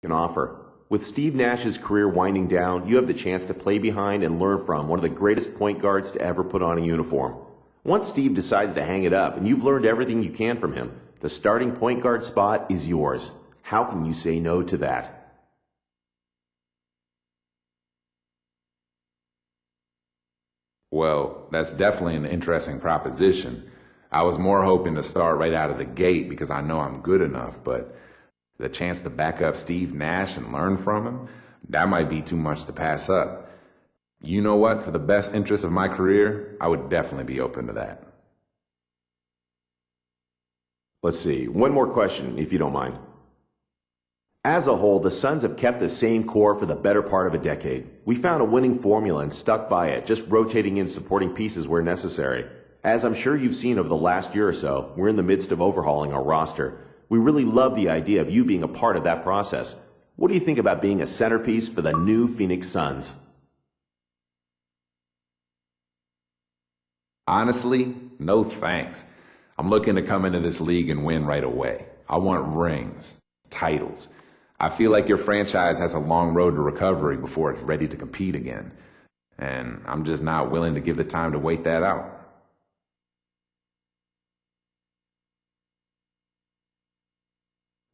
can offer. With Steve Nash's career winding down, you have the chance to play behind and learn from one of the greatest point guards to ever put on a uniform. Once Steve decides to hang it up and you've learned everything you can from him, the starting point guard spot is yours. How can you say no to that? Well, that's definitely an interesting proposition. I was more hoping to start right out of the gate because I know I'm good enough, but the chance to back up Steve Nash and learn from him, that might be too much to pass up. You know what? For the best interest of my career, I would definitely be open to that. Let's see, one more question, if you don't mind. As a whole, the Suns have kept the same core for the better part of a decade. We found a winning formula and stuck by it, just rotating in supporting pieces where necessary. As I'm sure you've seen over the last year or so, we're in the midst of overhauling our roster. We really love the idea of you being a part of that process. What do you think about being a centerpiece for the new Phoenix Suns? Honestly, no thanks. I'm looking to come into this league and win right away. I want rings, titles. I feel like your franchise has a long road to recovery before it's ready to compete again. And I'm just not willing to give the time to wait that out.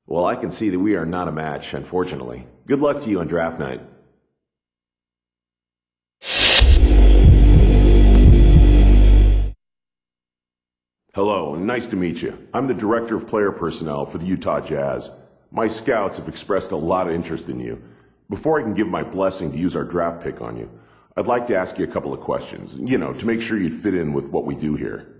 Well, I can see that we are not a match, unfortunately. Good luck to you on draft night. Hello, nice to meet you. I'm the Director of Player Personnel for the Utah Jazz. My scouts have expressed a lot of interest in you. Before I can give my blessing to use our draft pick on you, I'd like to ask you a couple of questions, to make sure you'd fit in with what we do here.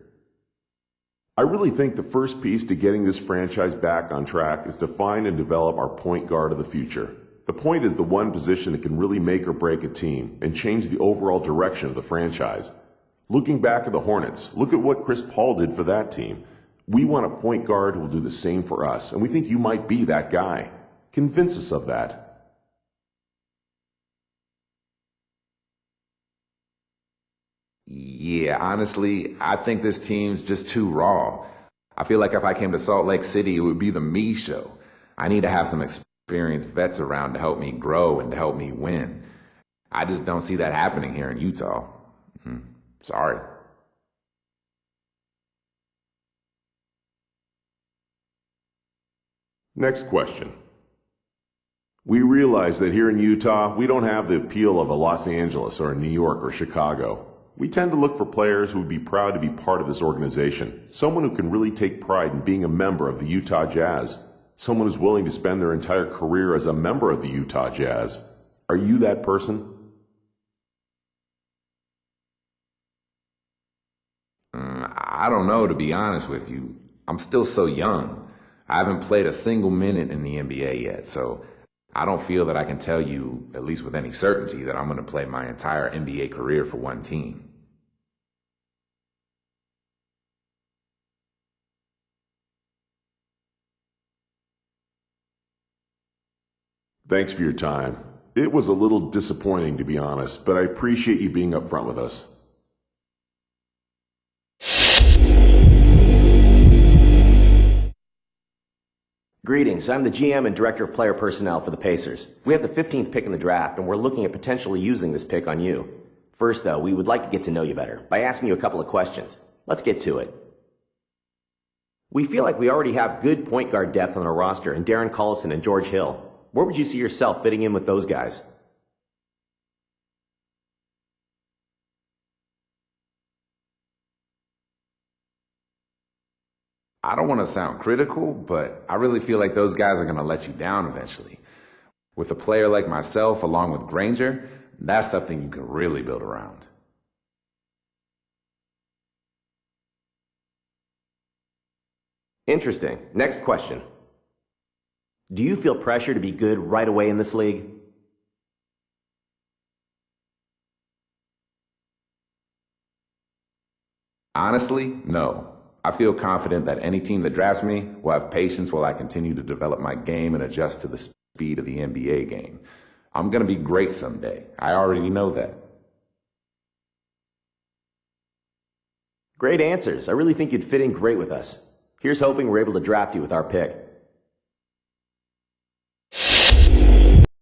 I really think the first piece to getting this franchise back on track is to find and develop our point guard of the future. The point is the one position that can really make or break a team and change the overall direction of the franchise. Looking back at the Hornets, look at what Chris Paul did for that team. We want a point guard who will do the same for us, and we think you might be that guy. Convince us of that. Yeah, honestly, I think this team's just too raw. I feel like if I came to Salt Lake City, it would be the me show. I need to have some experienced vets around to help me grow and to help me win. I just don't see that happening here in Utah. Sorry. Next question. We realize that here in Utah, we don't have the appeal of a Los Angeles or a New York or Chicago. We tend to look for players who would be proud to be part of this organization, someone who can really take pride in being a member of the Utah Jazz, someone who's willing to spend their entire career as a member of the Utah Jazz. Are you that person? I don't know, to be honest with you. I'm still so young. I haven't played a single minute in the NBA yet, so I don't feel that I can tell you, at least with any certainty, that I'm going to play my entire NBA career for one team. Thanks for your time. It was a little disappointing, to be honest, but I appreciate you being upfront with us. Greetings, I'm the GM and Director of Player Personnel for the Pacers. We have the 15th pick in the draft, and we're looking at potentially using this pick on you. First, though, we would like to get to know you better by asking you a couple of questions. Let's get to it. We feel like we already have good point guard depth on our roster in Darren Collison and George Hill. Where would you see yourself fitting in with those guys? I don't want to sound critical, but I really feel like those guys are going to let you down eventually. With a player like myself, along with Granger, that's something you can really build around. Interesting. Next question. Do you feel pressure to be good right away in this league? Honestly, no. I feel confident that any team that drafts me will have patience while I continue to develop my game and adjust to the speed of the NBA game. I'm going to be great someday. I already know that. Great answers. I really think you'd fit in great with us. Here's hoping we're able to draft you with our pick.